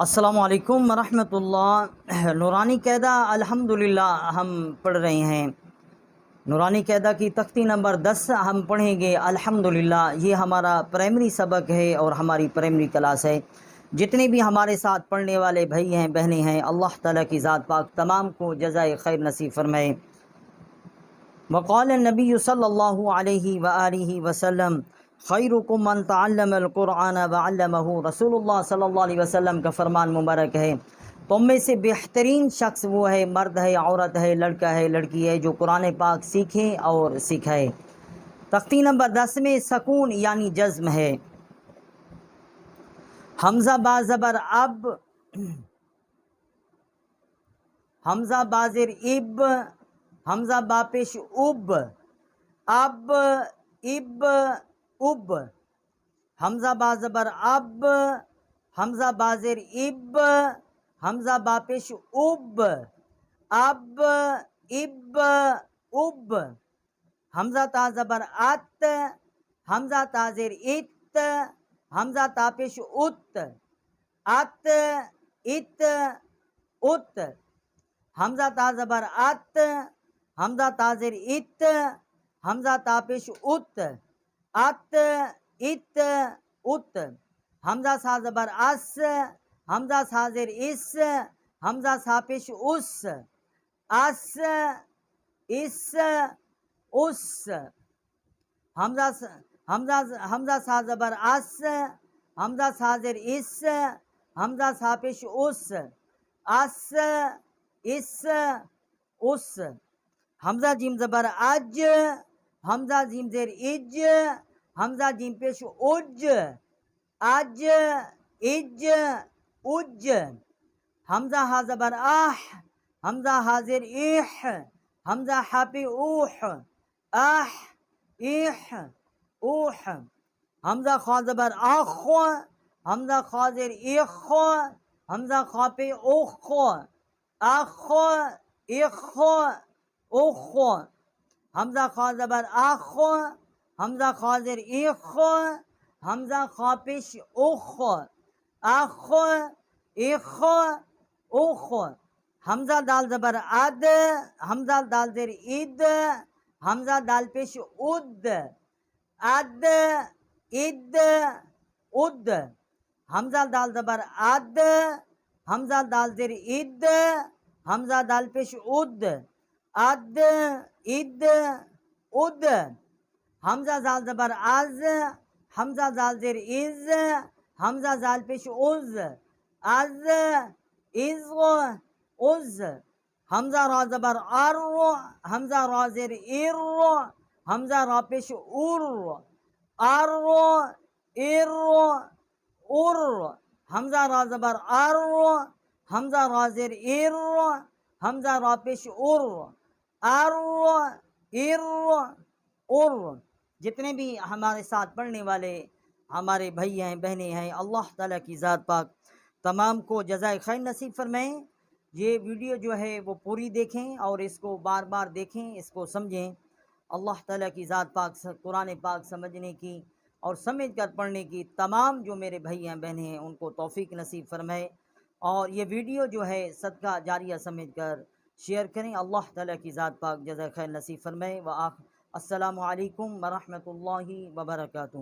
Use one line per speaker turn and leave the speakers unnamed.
السلام علیکم ورحمۃ اللہ۔ نورانی قاعدہ الحمدللہ ہم پڑھ رہے ہیں۔ نورانی قاعدہ کی تختی نمبر 10 ہم پڑھیں گے الحمدللہ۔ یہ ہمارا پرائمری سبق ہے اور ہماری پرائمری کلاس ہے۔ جتنے بھی ہمارے ساتھ پڑھنے والے بھائی ہیں بہنیں ہیں، اللہ تعالیٰ کی ذات پاک تمام کو جزائے خیر نصیب فرمائے۔ وقال النبی صلی اللہ علیہ وآلہ وسلم خیرکم من تعلم القرآن وعلمہ۔ رسول اللہ صلی اللہ علیہ وسلم کا فرمان مبارک ہے، تم میں سے بہترین شخص وہ ہے، مرد ہے، عورت ہے، لڑکا ہے، لڑکی ہے، جو قرآن پاک سیکھے اور سکھائے۔ تختی نمبر 10 میں سکون یعنی جزم ہے۔ حمزہ با زبر اب، حمزہ بازر اب، حمزہ با پیش اب، اب اب اب، حمزہ با زبر اب، حمزہ بازر اب، حمزہ با پیش اب، اب اب اب، حمزہ تا زبر ات، حمزہ تا زیر ات، حمزہ تا پیش ات، ات ات ات، حمزہ تا زبر ات، حمزہ تا زیر ات، حمزہ تا پیش ات، ات ات ات، حمزہ سا زبر اس، حمزہ سا زیر اس، حمزہ سا پیش اس، اس اس اس، حمزہ سا زبر اس، حمزہ سا زیر اس، حمزہ سا پیش اس، اس اس اس، حمزہ جیم زبر اج، حمزہ جیم زیر اج، حمزہ جیم پیش اج، اج اج اج، حمزہ ہا زبر آہ، حمزہ ہا زیر ایح، حمزہ ہا پہ اوح، آہ ایح اوح، حمزہ خوا زبر آخ، حمزہ خوا زیر ایخ، حمزہ خوا پہ اوخ، آخ ایخ اوخ، حمزہ خوا زبر آخ، حمزہ خوا زیر ایخ، حمزہ خوا پیش اوخ، آخ ایخ اوخ، حمزہ دال زبر اد، حمزہ دال زیر اد، حمزہ دال پیش اد، اد اد اد، حمزہ دال زبر اد، حمزہ دال زیر اد، حمزہ دال پیش اد، اد اد اد، حمزہ زال زبر از، حمزہ زال زیر از، حمزہ زال پیش از، از از از، حمزہ را زبر ار، حمزہ را زیر ار، حمزہ را پیش ار، ار ار ار، حمزہ را زبر ار، حمزہ را زیر ار، حمزہ را پیش ار، ار ار ار۔ جتنے بھی ہمارے ساتھ پڑھنے والے ہمارے بھائی ہیں بہنیں ہیں، اللہ تعالیٰ کی ذات پاک تمام کو جزائے خیر نصیب فرمائیں۔ یہ ویڈیو جو ہے وہ پوری دیکھیں اور اس کو بار بار دیکھیں، اس کو سمجھیں۔ اللہ تعالیٰ کی ذات پاک قرآن پاک سمجھنے کی اور سمجھ کر پڑھنے کی تمام جو میرے بھائی ہیں بہنیں ہیں ان کو توفیق نصیب فرمائے، اور یہ ویڈیو جو ہے صدقہ جاریہ سمجھ کر شیئر کریں۔ اللہ تعالیٰ کی ذات پاک جزائے خیر نصیب فرمائے۔ السلام علیکم ورحمۃ اللہ وبرکاتہ۔